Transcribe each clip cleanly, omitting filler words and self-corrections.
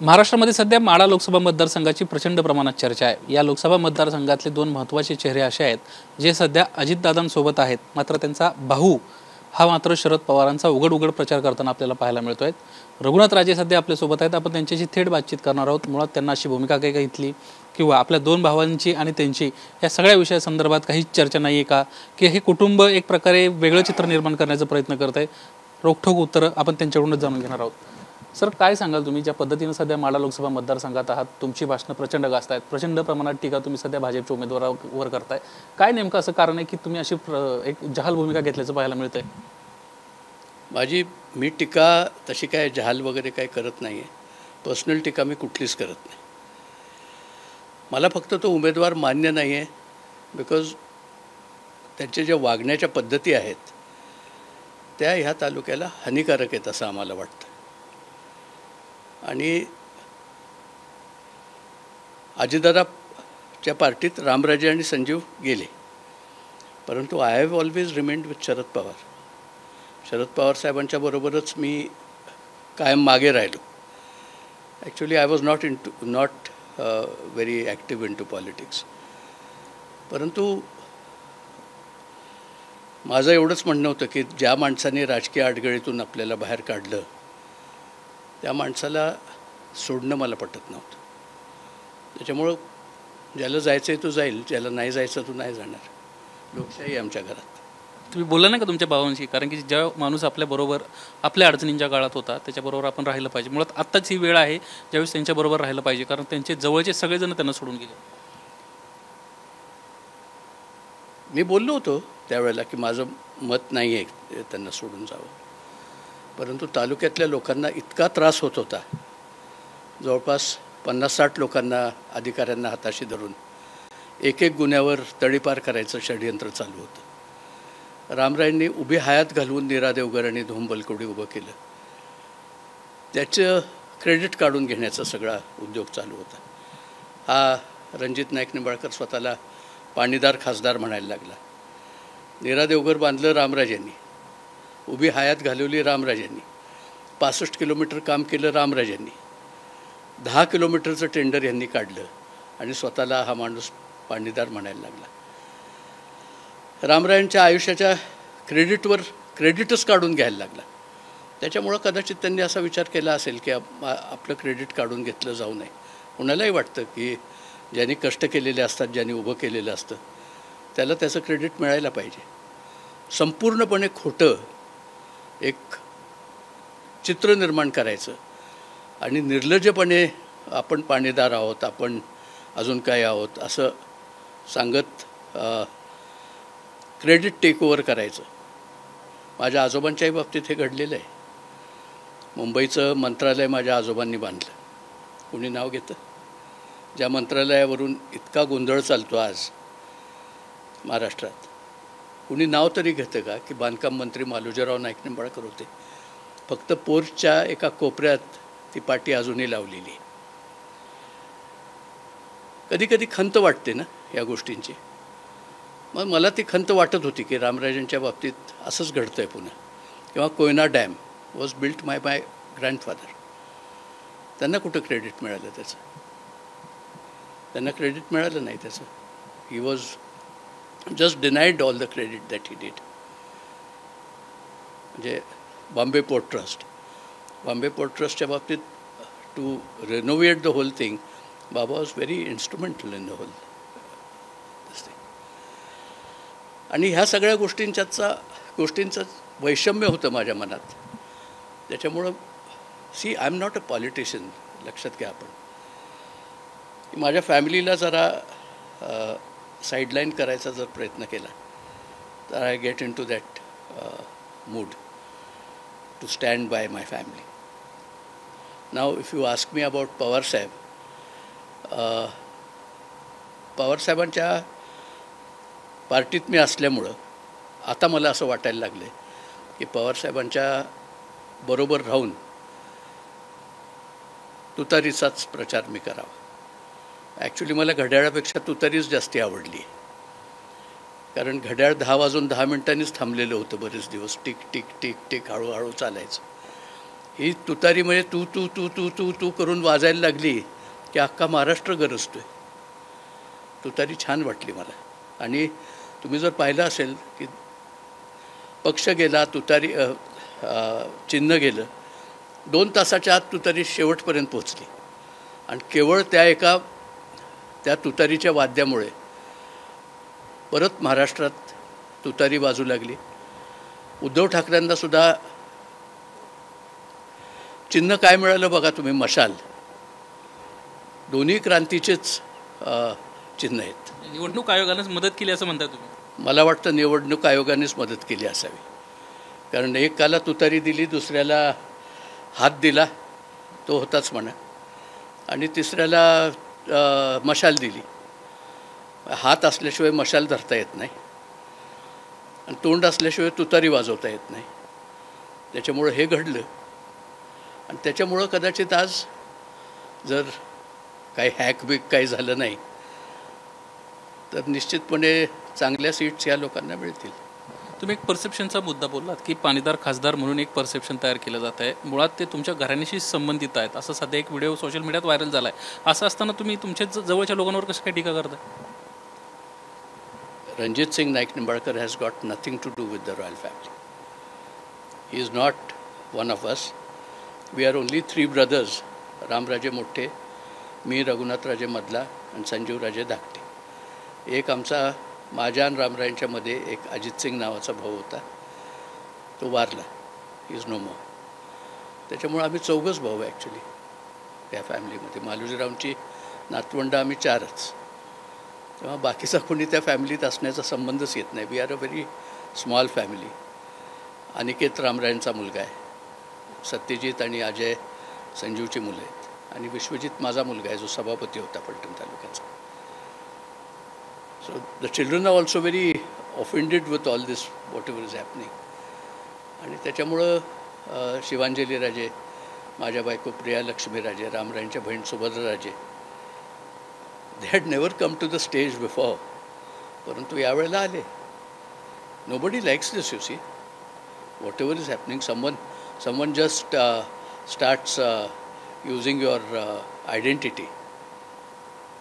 महाराष्ट्रामध्ये सध्या माढा लोकसभा मतदारसंघाची प्रचंड प्रमाणात चर्चा आहे। या लोकसभा मतदारसंघातले दोन महत्त्वाचे चेहरे असे आहेत जे सध्या अजितदादांसोबत आहेत, मात्र त्यांचा भाऊ हा मात्र शरद पवारांचा उघड प्रचार करताना आपल्याला पाहायला मिळतोय। रघुनाथ राजे सध्या आपल्यासोबत आहेत, आपण त्यांच्याशी थेट बातचीत करणार आहोत। मुळात त्यांना अशी भूमिका काय घेतली किंवा आपल्या दोन भावांची आणि त्यांची या सगळ्या विषयासंदर्भात काही चर्चा नाही आहे का, की हे कुटुंब एक प्रकारे वेगळं चित्र निर्माण करण्याचा प्रयत्न करत आहे? रोखठोक उत्तर आपण त्यांच्याकडूनच जाणून घेणार आहोत। सर, काय सांगाल तुम्ही ज्या पद्धतीने सध्या माढा लोकसभा मतदारसंघात आहात, तुमची भाषणं प्रचंड गाजत आहेत, प्रचंड प्रमाणात टीका तुम्ही सध्या भाजपच्या उमेदवारावर करताय, काय नेमकं असं कारण आहे की तुम्ही अशी एक जहाल भूमिका घेतल्याचं पाहायला मिळतंय? मी टीका तशी काय जहाल वगैरे काय करत नाही आहे। पर्सनल टीका मी कुठलीच करत नाही। मला फक्त तो उमेदवार मान्य नाही आहे बिकॉज त्यांच्या ज्या वागण्याच्या पद्धती आहेत त्या ह्या तालुक्याला हानिकारक आहेत असं आम्हाला वाटतं। आणि अजितदादाच्या पार्टीत रामराजे आणि संजीव गेले, परंतु I have always remained with Sharad Pawar. Sharad Pawar साहेबांच्या बरोबरच मी कायम मागे राहिलो। Actually I was not very active into politics, परंतु माझं एवढंच म्हणणं होतं की ज्या माणसाने राजकीय अडगळीतून आपल्याला बाहेर काढलं त्या माणसाला सोडणं मला पटत नव्हतं। त्याच्यामुळं ज्याला जायचं आहे तो जाईल, ज्याला नाही जायचं तो नाही जाणार। लोकशाही आमच्या घरात। तुम्ही बोलला नाही का तुमच्या भावांशी? कारण की ज्या माणूस आपल्याबरोबर आपल्या अडचणींच्या काळात होता त्याच्याबरोबर आपण राहिलं पाहिजे। मुळात आत्ताच ही वेळ आहे ज्यावेळेस त्यांच्याबरोबर राहिलं पाहिजे, कारण त्यांचे जवळचे सगळेजण त्यांना सोडून गेले। मी बोललो होतो त्यावेळेला की माझं मत नाही आहे त्यांना सोडून जावं, परंतु तालुक्यातल्या लोकांना इतका त्रास होत होता, जवळपास 50-60 लोकांना, अधिकाऱ्यांना हाताशी धरून एक गुन्ह्यावर तडीपार करायचं षडयंत्र चालू होतं। रामरायांनी उभी हयात घालवून नीरा देवगर आणि धोम बलकवडी उभं केलं, त्याचं क्रेडिट काढून घेण्याचा सगळा उद्योग चालू होता। हा रणजित नाईक निंबाळकर स्वतःला पाणीदार खासदार म्हणायला लागला। नीरा देवघर बांधलं रामराजांनी, उभी हयात घालवली रामराजांनी, 65 किलोमीटर काम केलं रामराजांनी, 10 किलोमीटरचं टेंडर यांनी काढलं आणि स्वतःला हा माणूस पाणीदार म्हणायला लागला। रामरायांच्या आयुष्याच्या क्रेडिटच काढून घ्यायला लागला। त्याच्यामुळं कदाचित त्यांनी असा विचार केला असेल की आपलं क्रेडिट काढून घेतलं जाऊ नये। कुणालाही वाटतं की ज्यांनी कष्ट केलेले असतात, ज्यांनी उभं केलेलं असतं त्याला त्याचं क्रेडिट मिळायला पाहिजे। संपूर्णपणे खोटं एक चित्र निर्माण करायचं आणि निर्लज्जपणे आपण पाणीदार आहोत, आपण अजून काय आहोत असं सांगत क्रेडिट टेक ओव्हर करायचं। माझ्या आजोबांच्याही बाबतीत हे घडलेलं आहे। मुंबईचं मंत्रालय माझ्या आजोबांनी बांधलं, कुणी नाव घेतं? ज्या मंत्रालयावरून इतका गोंधळ चालतो आज महाराष्ट्रात, कुणी नाव तरी घेतं का? की बांधकाम मंत्री मालोजीराव नाईक निंबाळकर होते, फक्त पोर्चच्या एका कोपऱ्यात ती पाटी अजूनही लावलेली। कधी कधी खंत वाटते ना या गोष्टींची। मग मला ती खंत वाटत होती की रामराजांच्या बाबतीत असंच घडतं आहे पुन्हा। किंवा Koyna dam was built my grandfather, त्यांना कुठं क्रेडिट मिळालं? त्यांना क्रेडिट मिळालं नाही त्याचं। He was just denied all the credit that he did. म्हणजे बॉम्बे पोर्ट ट्रस्टच्या बाबतीत to renovate the whole thing, बाबा was very instrumental in the whole this thing. आणि ह्या सगळ्या गोष्टींचं वैषम्य होतं माझ्या मनात। त्याच्यामुळं I am not a politician, लक्षात घ्या आपण। माझ्या फॅमिलीला जरा साईडलाईन करायचा जर प्रयत्न केला तर I get into that mood to stand by my family. Now if you ask me about पवारसाहेबांच्या पार्टीत मी असल्यामुळं आता मला असं वाटायला लागलं आहे की पवारसाहेबांच्या बरोबर राहून तुतारीचाच प्रचार मी करावा। ॲक्च्युली मला घड्याळापेक्षा तुतारीच जास्ती आवडली, कारण घड्याळ 10 वाजून 10 मिनिटांनीच थांबलेलं होतं बरेच दिवस। टिक टिक टिक टिक हळूहळू चालायचं। ही तुतारी म्हणजे तू तू तू तू तू तू करून वाजायला लागली की अख्खा महाराष्ट्र गरजतोय. तुतारी छान वाटली मला. आणि तुम्ही जर पाहिलं असेल की पक्ष गेला, तुतारी चिन्ह गेलं, 2 तासाच्या आत तुतारी शेवटपर्यंत पोहोचली. आणि केवळ त्या तुतारीच्या वाद्यामुळे परत महाराष्ट्रात तुतारी वाजू लागली. उद्धव ठाकरेंना सुद्धा चिन्ह काय मिळालं बघा तुम्ही, मशाल. दोन्ही क्रांतीचेच चिन्ह आहेत. निवडणूक आयोगानेच मदत केली असं म्हणता तुम्ही? मला वाटतं निवडणूक आयोगानेच मदत केली असावी. कारण एकाला तुतारी दिली, दुसऱ्याला हात दिला, तो होताच म्हणा, आणि तिसऱ्याला मशाल दिली. हात असल्याशिवाय मशाल धरता येत नाही आणि तोंड असल्याशिवाय तुतारी वाजवता येत नाही. त्याच्यामुळं हे घडलं. आणि त्याच्यामुळं कदाचित आज जर काही हॅकबिक काही झालं नाही तर निश्चितपणे चांगल्या सीट्स या लोकांना मिळतील. तुम्ही एक परसेप्शनचा मुद्दा बोललात की पाणीदार खासदार म्हणून एक परसेप्शन तयार केलं जात आहे. मुळात ते तुमच्या घराण्याशी संबंधित आहेत असं सध्या एक व्हिडिओ सोशल मीडियात व्हायरल झाला आहे. असं असताना तुम्ही तुमच्या जवळच्या लोकांवर कसं काय टीका करताय? Ranjit Singh Naik Nimbalkar has got nothing to do with the royal family. He is not one of us. We are only 3 brothers. Ramraje मोठे, मी रघुनाथराजे मधला आणि संजीवराजे धाकटे. एक माझ्या आणि रामरायांच्यामध्ये एक अजित सिंग नावाचा भाऊ होता, तो वारला. ही इज नो मोर. त्याच्यामुळे आम्ही 4च भाऊ आहे ॲक्च्युली त्या फॅमिलीमध्ये. मालोजीरावांची नातवंड आम्ही 4च. तेव्हा बाकीचा कोणी त्या फॅमिलीत असण्याचा संबंधच येत नाही. We are a very small family. Aniket रामरायांचा मुलगा आहे, सत्यजित आणि अजय संजीवची मुलं आहेत, आणि विश्वजित माझा मुलगा आहे जो सभापती होता पलटण तालुक्याचा. So the children are also very offended with all this, whatever is happening. आणि त्याच्यामुळं शिवांजली राजे, माझ्या बायको प्रिया लक्ष्मी राजे, रामरायांच्या बहीण Subhadra Raje, they had never come to the stage before, परंतु यावेळेला आले. Nobody likes this, you see. whatever is happening, someone just starts using your identity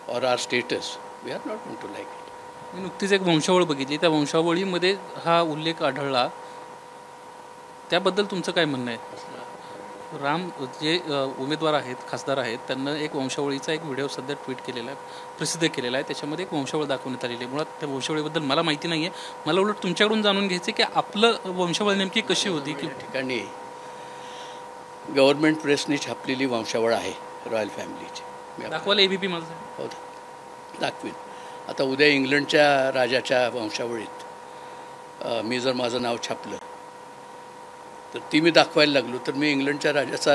or our status, we are not going to like it. मी नुकतीच एक वंशावळ बघितली. त्या वंशावळीमध्ये हा उल्लेख आढळला. त्याबद्दल तुमचं काय म्हणणं आहे? राम जे उमेदवार आहेत, खासदार आहेत, त्यांना एक वंशावळीचा एक व्हिडिओ सध्या ट्विट केलेला आहे, प्रसिद्ध केलेला आहे. त्याच्यामध्ये एक वंशावळ दाखवण्यात आलेली आहे. मुळात त्या वंशावळीबद्दल मला माहिती नाही आहे. मला उलट तुमच्याकडून जाणून घ्यायचं की आपलं वंशावळ नेमकी कशी होती. की ठिकाणी गव्हर्नमेंट प्रेसनी छापलेली वंशावळ आहे रॉयल फॅमिलीची. दाखवायला ABP माझं हो, दाखवीन. आता उद्या इंग्लंडच्या राजाच्या वंशावळीत मी जर माझं नाव छापलं तर ती मी दाखवायला लागलो तर मी इंग्लंडच्या राजाचा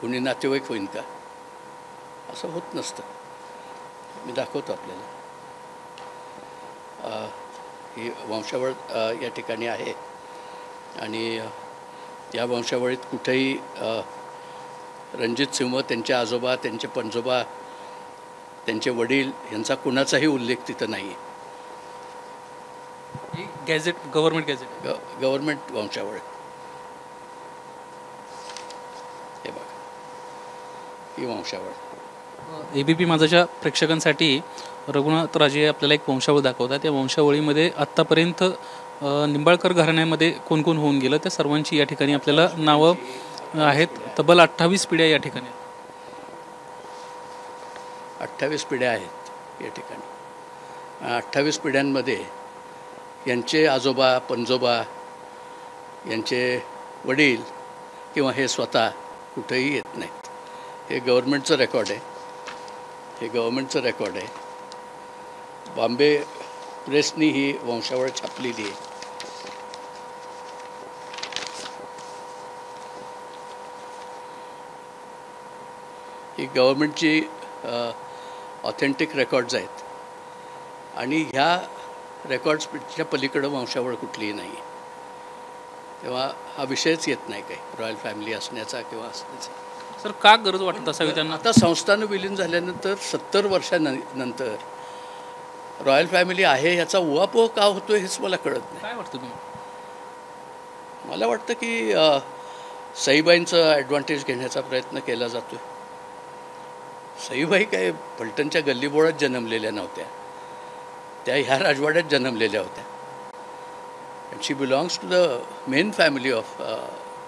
कोणी नातेवाईक होईन का? असं होत नसतं. मी दाखवतो आपल्याला. ही वंशावळ या ठिकाणी आहे आणि या वंशावळीत कुठेही रणजित सिंह, त्यांचे आजोबा, त्यांचे पणजोबा, त्यांचे वडील यांचा कुणाचाही उल्लेख तिथं नाही आहे. गॅझेट, गव्हर्नमेंट वंशावळ. हे बघा, ही वंशावळ. ABP माझ्याच्या प्रेक्षकांसाठी रघुनाथराजे आपल्याला एक वंशावळ दाखवतात. त्या वंशावळीमध्ये आत्तापर्यंत निंबाळकर घराण्यामध्ये कोण कोण होऊन गेलं त्या सर्वांची या ठिकाणी आपल्याला नावं आहेत. तब्बल 28 पिढ्या या ठिकाणी. 28 पिढ्या आहेत या ठिकाणी. 28 पिढ्यांमध्ये यांचे आजोबा, पणजोबा, यांचे वडील किंवा हे स्वतः कुठेही येत नाहीत. हे गव्हर्नमेंटचं रेकॉर्ड आहे. हे गव्हर्नमेंटचं रेकॉर्ड आहे. बॉम्बे प्रेसनी ही वंशावळ छापलेली आहे. ही गव्हर्नमेंटची ऑथेंटिक रेकॉर्ड्स आहेत आणि ह्या रेकॉर्ड्सच्या पलीकडं वंशावळ कुठलीही नाही आहे. तेव्हा हा विषयच येत नाही काही रॉयल फॅमिली असण्याचा किंवा असण्याचा. सर, का गरज वाटत असावी त्यांना? आता संस्थानं विलीन झाल्यानंतर 70 वर्षानंतर रॉयल फॅमिली आहे ह्याचा उहापोह का होतो हेच मला कळत नाही. काय वाटतं तुम्ही? मला वाटतं की सईबाईंचं ॲडव्हान्टेज घेण्याचा प्रयत्न केला जातो आहे. सईबाई काय फलटणच्या गल्लीबोळात जन्मलेल्या नव्हत्या, त्या ह्या राजवाड्यात जन्मलेल्या होत्या. And she belongs to the main family of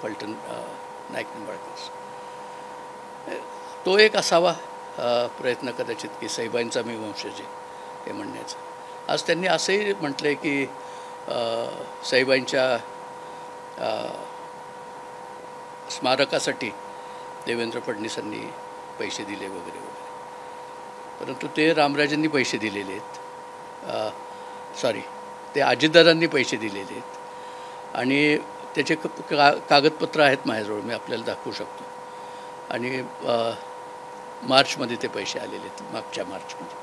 Phaltan Naik Nimbalkars. तो एक असावा प्रयत्न कदाचित की सईबाईंचा मी वंशज आहे हे म्हणण्याचा. आज त्यांनी असंही म्हटलं आहे की सईबाईंच्या स्मारकासाठी देवेंद्र फडणवीसांनी पैसे दिले वगैरे वगैरे, परंतु ते रामराजेंनी पैसे दिलेले आहेत. सॉरी, ते अजितदादांनी पैसे दिलेले आहेत आणि त्याचे कागदपत्र आहेत माझ्याजवळ, मी आपल्याला दाखवू शकतो. आणि मार्चमध्ये ते पैसे आलेले आहेत, मागच्या मार्चमध्ये,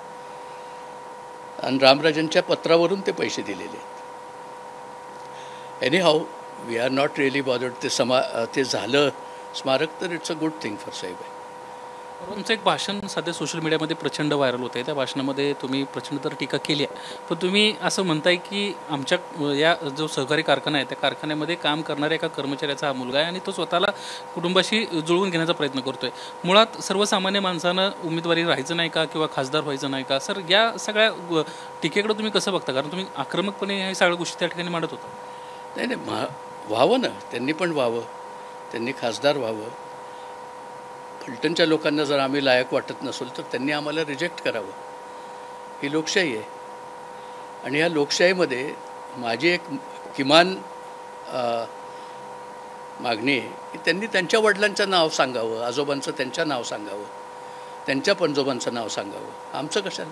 आणि रामराजांच्या पत्रावरून ते पैसे दिलेले आहेत. Anyhow we are not really bothered. ते झालं स्मारक तर it's a good thing for Saibai. तुमचं एक भाषण सध्या सोशल मीडियामध्ये प्रचंड व्हायरल होतं आहे. त्या भाषणामध्ये तुम्ही प्रचंड तर टीका केली आहे, पण तुम्ही असं म्हणताय की आमच्या या जो सहकारी कारखाना आहे त्या कारखान्यामध्ये काम करणाऱ्या एका कर्मचाऱ्याचा हा मुलगा आहे आणि तो स्वतःला कुटुंबाशी जुळवून घेण्याचा प्रयत्न करतो आहे. मुळात सर्वसामान्य माणसानं उमेदवारी राहायचं नाही का किंवा खासदार व्हायचं नाही का? सर, या सगळ्या टीकेकडे तुम्ही कसं बघता? कारण तुम्ही आक्रमकपणे ह्या सगळ्या गोष्टी त्या ठिकाणी मांडत होता. नाही, व्हावं ना, त्यांनी पण व्हावं, त्यांनी खासदार व्हावं. फलटणच्या लोकांना जर आम्ही लायक वाटत नसेल तर त्यांनी आम्हाला रिजेक्ट करावं. ही लोकशाही आहे आणि या लोकशाहीमध्ये माझी एक किमान मागणी आहे की त्यांनी त्यांच्या वडिलांचं नाव सांगावं, आजोबांचं त्यांच्या नाव सांगावं, त्यांच्या पणजोबांचं नाव सांगावं. आमचं कशाला?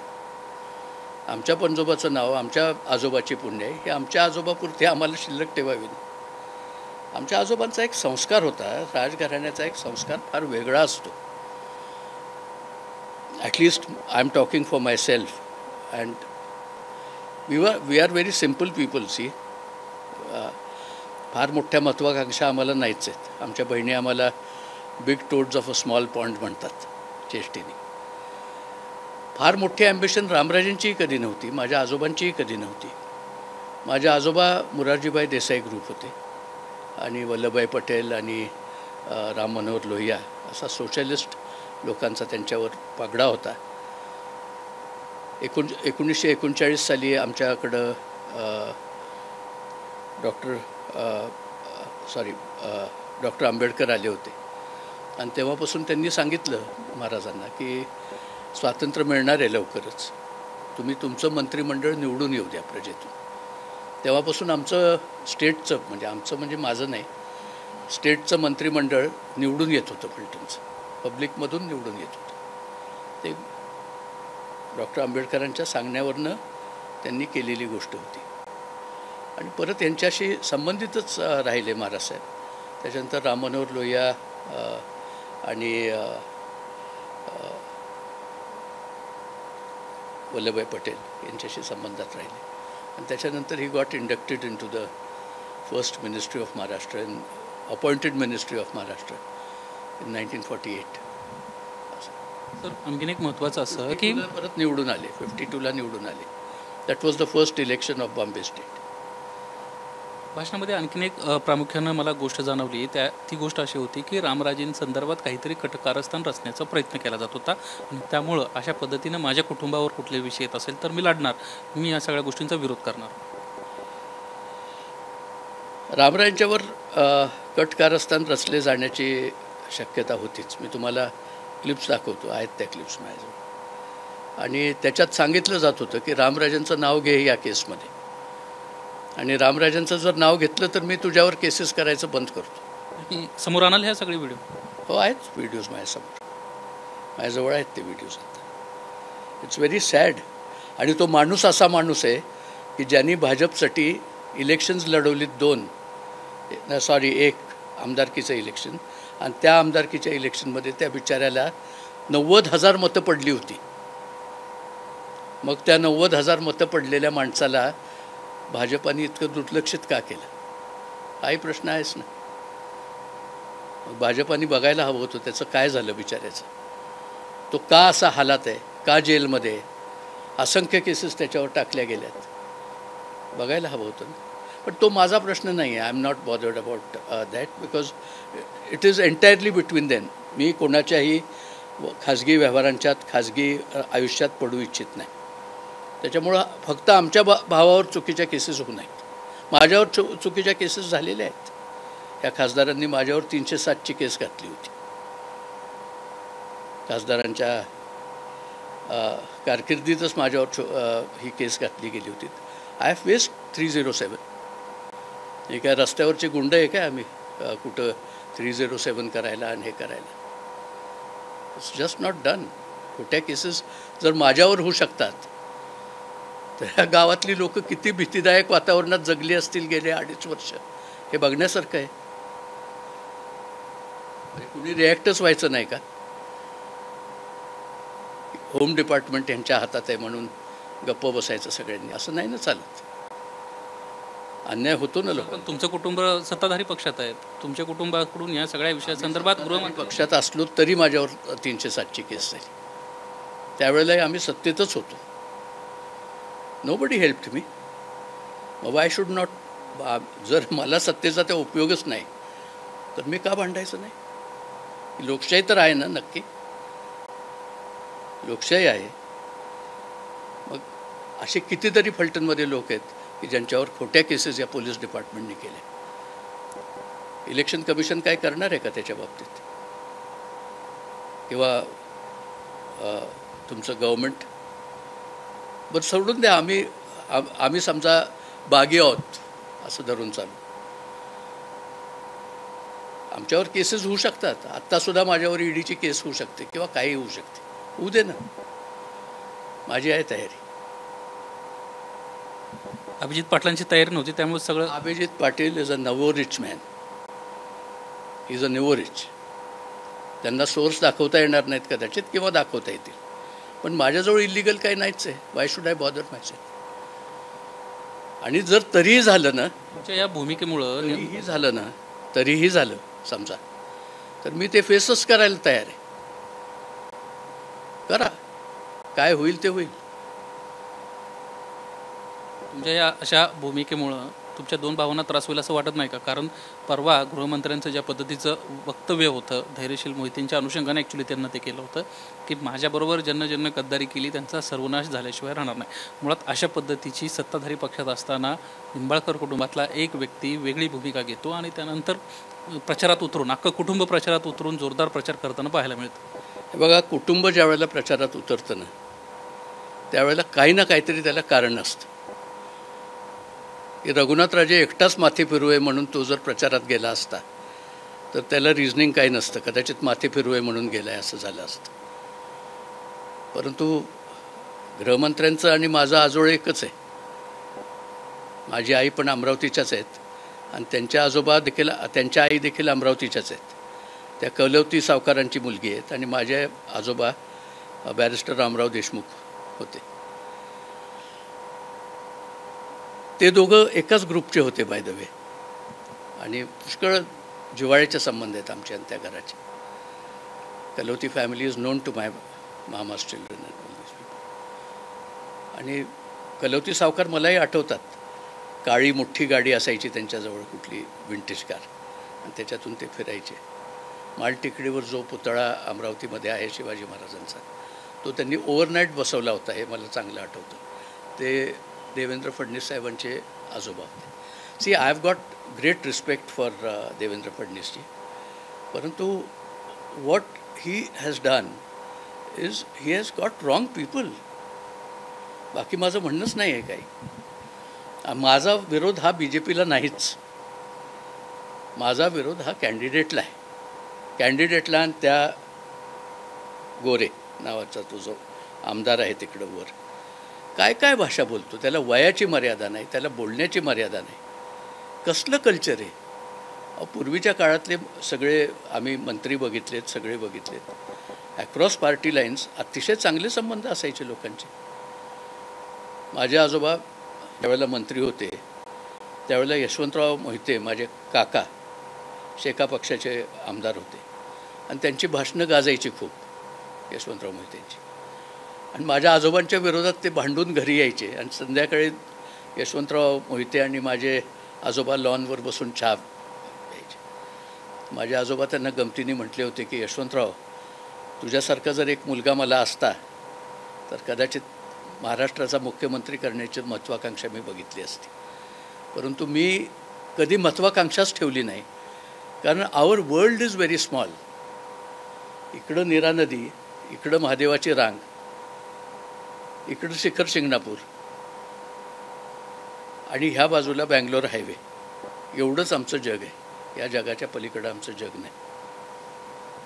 आमच्या पणजोबाचं नाव, आमच्या आजोबाची पुण्य आहे, हे आमच्या आजोबापुरते आम्हाला शिल्लक ठेवावी. आमच्या आजोबांचा एक संस्कार होता, राजघराण्याचा एक संस्कार फार वेगळा असतो. At least I am talking for myself and we are very simple people. See, फार मोठ्या महत्त्वाकांक्षा आम्हाला नाहीच आहेत. आमच्या बहिणी आम्हाला big toads of a small pond म्हणतात चेष्टेने. फार मोठी ॲम्बिशन रामराजेंचीही कधी नव्हती, माझ्या आजोबांचीही कधी नव्हती. माझे आजोबा मोरारजीभाई देसाई ग्रुप होते आणि वल्लभभाई पटेल आणि राम मनोहर लोहिया असा सोशलिस्ट लोकांचा त्यांच्यावर पगडा होता. 1939 साली आमच्याकडं डॉक्टर आंबेडकर आले होते आणि तेव्हापासून त्यांनी सांगितलं महाराजांना की स्वातंत्र्य मिळणार आहे लवकरच, तुम्ही तुमचं मंत्रिमंडळ निवडून येऊ द्या प्रजेतून. तेव्हापासून आमचं स्टेटचं म्हणजे माझं नाही, स्टेटचं मंत्रिमंडळ निवडून येत होतं. फलटणचं पब्लिकमधून निवडून येत होतं. ते डॉक्टर आंबेडकरांच्या सांगण्यावरनं त्यांनी केलेली गोष्ट होती आणि परत यांच्याशी संबंधितच राहिले महाराजसाहेब. त्याच्यानंतर राम मनोहर लोहिया आणि वल्लभभाई पटेल यांच्याशी संबंधात राहिले आणि त्याच्यानंतर he got inducted into the first ministry of Maharashtra in appointed ministry of Maharashtra in 1948. Sir, आणखीन एक महत्त्वाचं असं की परत निवडून आले, 52ला निवडून आले. That was the first election of Bombay state. भाषणामध्ये आणखीन एक प्रामुख्यानं मला गोष्ट जाणवली, ती गोष्ट अशी होती की रामराजेंसंदर्भात काहीतरी कारस्थान रचण्याचा प्रयत्न केला जात होता आणि त्यामुळं अशा पद्धतीनं माझ्या कुटुंबावर कुठले विषय येत असेल तर मी लढणार, मी या सगळ्या गोष्टींचा विरोध करणार. रामराजांच्यावर कारस्थान रचले जाण्याची शक्यता होतीच. मी तुम्हाला क्लिप्स दाखवतो, आहेत त्या क्लिप्स माझ्याजवळ, आणि त्याच्यात सांगितलं जात होतं की रामराजांचं नाव घे या केसमध्ये, आणि रामराजांचं जर नाव घेतलं तर मी तुझ्यावर केसेस करायचं बंद करतो. समोर आणाल ह्या सगळे व्हिडिओ? हो, आहेत व्हिडिओज माझ्यासमोर, माझ्याजवळ आहेत ते व्हिडिओज. It's very sad. आणि तो माणूस असा माणूस आहे की ज्यांनी भाजपसाठी इलेक्शन्स लढवलीत 1 आमदारकीचं इलेक्शन, आणि त्या आमदारकीच्या इलेक्शनमध्ये त्या बिचाऱ्याला 90,000 मतं पडली होती. मग त्या 90,000 मतं पडलेल्या माणसाला भाजपाने इतकं दुर्लक्षित का केलं? हाही प्रश्न आहेच ना. भाजपाने बघायला हवं होतं त्याचं काय झालं बिचाऱ्याचं, तो का असा हालात आहे, का जेलमध्ये, असंख्य केसेस त्याच्यावर टाकल्या गेल्यात, बघायला हवं होतं ना. पण तो माझा प्रश्न नाही आहे. I am not bothered about that because it is entirely between them. मी कोणाच्याही खाजगी व्यवहारांच्यात खाजगी आयुष्यात पडू इच्छित नाही. त्याच्यामुळं फक्त आमच्या भावावर चुकीच्या केसेस होऊ नयेत. माझ्यावर चुकीच्या केसेस झालेल्या आहेत. या खासदारांनी माझ्यावर 307ची केस घातली होती. खासदारांच्या कारकिर्दीतच माझ्यावर ही केस घातली गेली होती. I have faced 307. हे काय रस्त्यावरचे गुंड आहे काय आम्ही कुठं 307 करायला आणि हे करायला? It's just not done. खोट्या केसेस जर माझ्यावर होऊ शकतात तर ह्या गावातली लोक किती भीतीदायक वातावरणात जगली असतील गेले 2.5 वर्ष हे बघण्यासारखं आहे. कुणी रिॲक्टच व्हायचं नाही का? होम डिपार्टमेंट यांच्या हातात आहे म्हणून गप्प बसायचं सगळ्यांनी? असं नाही ना चालत. अन्याय होतो ना लोक. पण तुमचं कुटुंब सत्ताधारी पक्षात आहे. तुमच्या कुटुंबाकडून या सगळ्या विषयासंदर्भात गृहमंत्री पक्षात असलो तरी माझ्यावर 307ची केस झाली. त्यावेळेलाही आम्ही सत्तेतच होतो. Nobody helped me. Why should not. जर मला सत्तेचा त्या उपयोगच नाही तर मी का भांडायचं नाही? लोकशाही तर आहे ना. नक्की लोकशाही आहे. मग असे कितीतरी फलटणमध्ये लोक आहेत की ज्यांच्यावर खोट्या केसेस या पोलीस डिपार्टमेंटने केल्या. इलेक्शन कमिशन काय करणार आहे का त्याच्या बाबतीत? किंवा तुमचं गव्हर्मेंट? बरं सोडून द्या. आम्ही समजा बागी आहोत असं धरून चालू. आमच्यावर केसेस होऊ शकतात. आत्तासुद्धा माझ्यावर ईडीची केस होऊ शकते किंवा काही होऊ शकते. होऊ दे ना. माझी आहे तयारी. अभिजित पाटलांची तयारी नव्हती त्यामुळे सगळं. अभिजित पाटील इज अ नवो रिच मॅन. इज अ नवो रिच. त्यांना सोर्स दाखवता येणार नाहीत कदाचित किंवा दाखवता येतील. पण माझ्याजवळ इलिगल काही नाहीच आहे. Why should I bother myself? आणि जर तरीही झालं ना, तुमच्या या भूमिकेमुळं तरीही झालं समजा तर मी ते फेसच करायला तयार आहे. करा. काय होईल ते होईल. तुमच्या या अशा भूमिकेमुळं तुमच्या 2 भावांना त्रास होईल असं वाटत नाही का? कारण परवा गृहमंत्र्यांचं ज्या पद्धतीचं वक्तव्य होतं धैर्यशील मोहितेंच्या अनुषंगाने ॲक्च्युली त्यांना ते केलं होतं की माझ्याबरोबर ज्यांना गद्दारी केली त्यांचा सर्वनाश झाल्याशिवाय राहणार नाही. मुळात अशा पद्धतीची सत्ताधारी पक्षात असताना निंबाळकर कुटुंबातला एक व्यक्ती वेगळी भूमिका घेतो आणि त्यानंतर प्रचारात उतरून अख्खं कुटुंब प्रचारात उतरून जोरदार प्रचार करताना पाहायला मिळतं. हे बघा, कुटुंब ज्या वेळेला प्रचारात उतरतं ना त्यावेळेला काही ना काहीतरी त्याला कारण असतं. की रघुनाथराजे एकटाच माथे फिरवू आहे म्हणून तो जर प्रचारात गेला असता तर त्याला रिझनिंग काही नसतं. कदाचित माथे फिरवू आहे म्हणून गेला आहे असं झालं असतं. परंतु गृहमंत्र्यांचं आणि माझं आजोळ एकच आहे. माझी आई पण अमरावतीच्याच आहेत आणि त्यांच्या आजोबा देखील त्यांच्या आई देखील अमरावतीच्याच आहेत. त्या कलवती सावकारांची मुलगी आहेत आणि माझे आजोबा बॅरिस्टर रामराव देशमुख होते. ते दोघं एकाच ग्रुपचे होते बाय द वे. आणि पुष्कळ जिव्हाळ्याचे संबंध आहेत आमच्या आणि त्या घराचे. Kalwati family is known to my mama's children and all this people. आणि कलवती सावकार मलाही आठवतात. काळी मोठी गाडी असायची त्यांच्याजवळ, कुठली विंटेज कार, आणि त्याच्यातून ते फिरायचे. मालटेकडीवर जो पुतळा अमरावतीमध्ये आहे शिवाजी महाराजांचा तो त्यांनी ओव्हरनाईट बसवला होता हे मला चांगलं आठवतं. ते देवेंद्र फडणवीस साहेबांचे आजोबा होते. See, I have got great respect for Devendra Fadnavisji. परंतु what he has done is he has got wrong people. बाकी माझं म्हणणंच नाही आहे काही. माझा विरोध हा BJPला नाहीच. माझा विरोध हा कॅन्डिडेटला आहे. कॅन्डिडेटला आणि त्या गोरे नावाचा तो जो आमदार आहे तिकडं वर काय काय भाषा बोलतो. त्याला वयाची मर्यादा नाही, त्याला बोलण्याची मर्यादा नाही. कसलं कल्चर आहे. पूर्वीच्या काळातले सगळे आम्ही मंत्री बघितलेत, सगळे बघितलेत. ॲक्रॉस पार्टी लाईन्स अतिशय चांगले संबंध असायचे लोकांचे. माझे आजोबा ज्यावेळेला मंत्री होते त्यावेळेला यशवंतराव मोहिते माझे काका शेका पक्षाचे आमदार होते आणि त्यांची भाषणं गाजायची खूप यशवंतराव मोहितेंची. आणि माझ्या आजोबांच्या विरोधात ते भांडून घरी यायचे आणि संध्याकाळी यशवंतराव मोहिते आणि माझे आजोबा लॉनवर बसून चहा प्यायचे. माझे आजोबा त्यांना गमतीने म्हटले होते की यशवंतराव, तुझ्यासारखा जर एक मुलगा मला असता तर कदाचित महाराष्ट्राचा मुख्यमंत्री करण्याची महत्त्वाकांक्षा मी बघितली असती. परंतु मी कधी महत्त्वाकांक्षाच ठेवली नाही, कारण आवर वर्ल्ड इज व्हेरी स्मॉल. इकडं नीरा नदी, इकडं महादेवाची रांग, इकडं शिखर शिंगणापूर आणि ह्या बाजूला बँगलोर हायवे, एवढंच आमचं जग आहे. या जगाच्या पलीकडं आमचं जग नाही.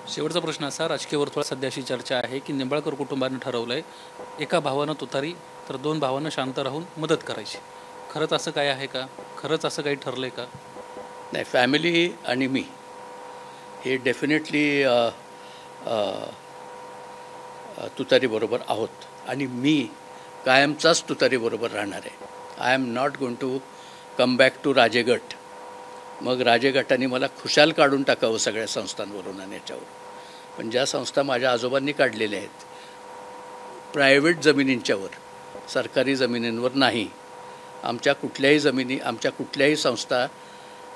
शेवटचा प्रश्न असा, राजकीय वर्तुळात सध्या अशी चर्चा आहे की निंबाळकर कुटुंबानं ठरवलं आहे एका भावानं तुतारी तर 2 भावानं शांत राहून मदत करायची. खरंच असं काय आहे का? खरंच असं काही ठरलं आहे का? नाही, फॅमिली आणि मी हे डेफिनेटली तुतारीबरोबर आहोत आणि मी कायमचाच तुतारीबरोबर राहणार आहे. I am not going to come back to राजेगट. मग राजेगटाने मला खुशाल काढून टाकावं सगळ्या संस्थांवरून आणि याच्यावर. पण ज्या संस्था माझ्या आजोबांनी काढलेल्या आहेत प्रायव्हेट जमिनींच्यावर, सरकारी जमिनींवर नाही. आमच्या कुठल्याही संस्था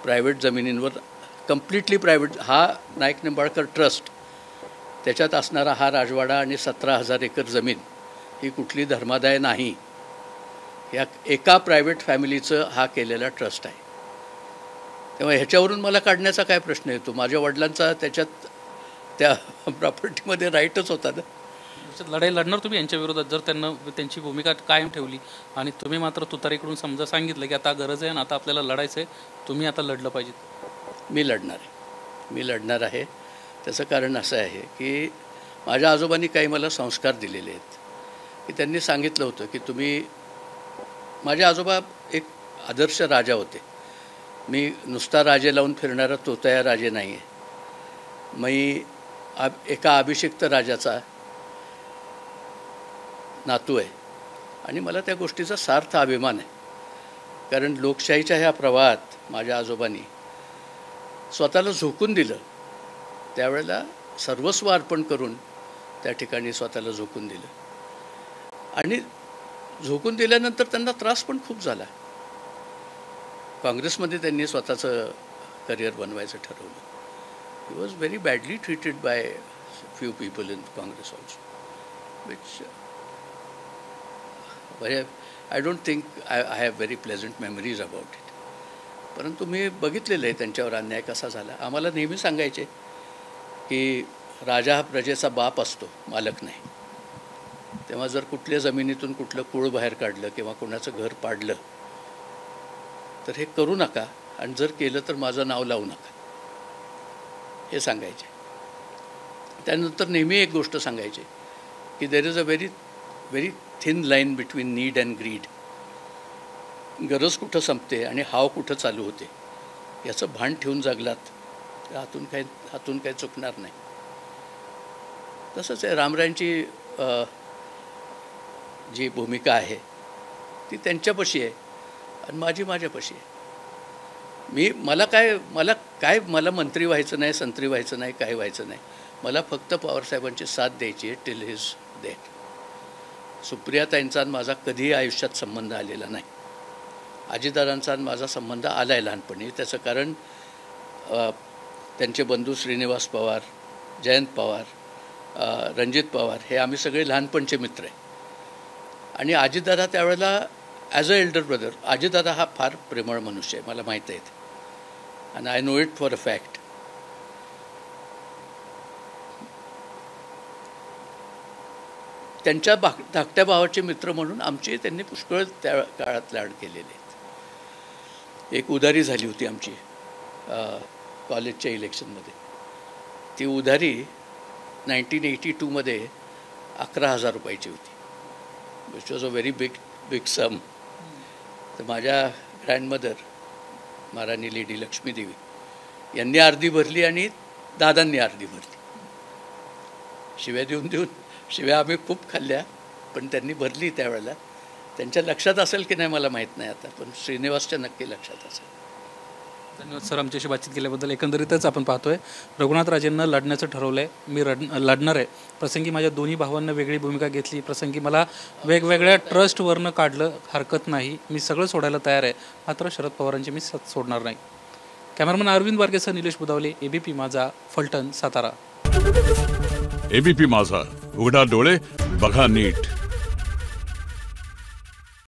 प्रायव्हेट जमिनींवर, कम्प्लिटली प्रायव्हेट. हा नाईक निंबाळकर ट्रस्ट, त्याच्यात असणारा हा राजवाडा आणि 17,000 एकर जमीन ही कुठली धर्मादाय नाही. या एका प्रायव्हेट फॅमिलीचं हा केलेला ट्रस्ट आहे. तेव्हा ह्याच्यावरून मला काढण्याचा काय प्रश्न येतो? माझ्या वडिलांचा त्याच्यात त्या प्रॉपर्टीमध्ये राईटच होता ना. लढाई लढणार तुम्ही यांच्या विरोधात जर त्यांना त्यांची भूमिका कायम ठेवली आणि तुम्ही मात्र तुतारीकडून समजा सांगितलं की आता गरज आहे आणि आता आपल्याला लढायचं आहे, तुम्ही आता लढलं पाहिजे? मी लढणार आहे. त्याचं कारण असं आहे की माझ्या आजोबांनी काही मला संस्कार दिलेले आहेत की त्यांनी सांगितलं होतं की तुम्ही, माझे आजोबा एक आदर्श राजा होते. मी नुसता राजे लावून फिरणारा तोतया राजे नाही आहे. मी एका अभिषिक्त राजाचा नातू आहे आणि मला त्या गोष्टीचा सार्थ अभिमान आहे. कारण लोकशाहीच्या ह्या प्रवाहात माझ्या आजोबांनी स्वतःला झोकून दिलं. त्यावेळेला सर्वस्व अर्पण करून त्या ठिकाणी स्वतःला झोकून दिलं आणि झोकून दिल्यानंतर त्यांना त्रास पण खूप झाला. काँग्रेसमध्ये त्यांनी स्वतःचं करिअर बनवायचं ठरवलं. He was very badly treated by few people in Congress also, which I don't think I have very pleasant memories about it. परंतु मी बघितलेलं आहे त्यांच्यावर अन्याय कसा झाला. आम्हाला नेहमी सांगायचे की राजा हा प्रजेचा बाप असतो, मालक नाही. तेव्हा जर कुठल्या जमिनीतून कुठलं कुळ बाहेर काढलं किंवा कोणाचं घर पाडलं तर हे करू नका, आणि जर केलं तर माझं नाव लावू नका, हे सांगायचे. त्यानंतर नेहमी एक गोष्ट सांगायचे की there is a very very thin line between need and greed. गरज कुठं संपते आणि हाव कुठं चालू होते, याचं भान ठेवून जगलात हातून काही चुकणार नाही. तसंच आहे रामरायांची जी भूमिका आहे ती त्यांच्यापाशी आहे आणि माझी माझ्यापाशी आहे. मला मंत्री व्हायचं नाही, संत्री व्हायचं नाही, काय व्हायचं नाही. मला फक्त पवारसाहेबांची साथ द्यायची आहे टिल हिज डेथ. सुप्रियाताईंचा माझा कधीही आयुष्यात संबंध आलेला नाही. अजितदादांचा माझा संबंध आला आहे लहानपणी. त्याचं कारण त्यांचे बंधू श्रीनिवास पवार, जयंत पवार, रणजित पवार हे आम्ही सगळे लहानपणचे मित्र आहे. आणि अजितदादा त्यावेळेला as a elder brother, Ajitdada हा फार प्रेमळ मनुष्य आहे, मला माहीत आहे. आणि I know it for a fact. त्यांच्या धाकट्या भावाचे मित्र म्हणून आमचे त्यांनी पुष्कळ त्या काळात लाड केलेले आहेत. एक उधारी झाली होती आमची कॉलेजच्या इलेक्शनमध्ये. ती उधारी 1982मध्ये 11,000 रुपयाची होती, which was a very big sum. तर माझ्या ग्रँडमदर महाराणी लेडी लक्ष्मीदेवी यांनी अर्धी भरली आणि दादांनी अर्धी भरली. शिव्या आम्ही खूप खाल्ल्या, पण त्यांनी भरली त्यावेळेला. त्यांच्या लक्षात असेल की नाही मला माहीत नाही आता, पण श्रीनिवासच्या नक्की लक्षात असेल. धन्यवाद सर, आमच्याशी बातचीत केल्याबद्दल. एकंदरीतच आपण पाहतोय रघुनाथ राजेंना लढण्याचं ठरवलं आहे. मी लढणार आहे. प्रसंगी माझ्या दोन्ही भावांना वेगळी भूमिका घेतली, प्रसंगी मला वेगवेगळ्या ट्रस्टवरनं काढलं, हरकत नाही, मी सगळं सोडायला तयार आहे, मात्र शरद पवारांची मी साथ सोडणार नाही. कॅमेरामन अरविंद वारकेसह निलेश बुदावले, ABP माझा, फलटण, सातारा. ABP माझा, उघडा डोळे बघा नीट.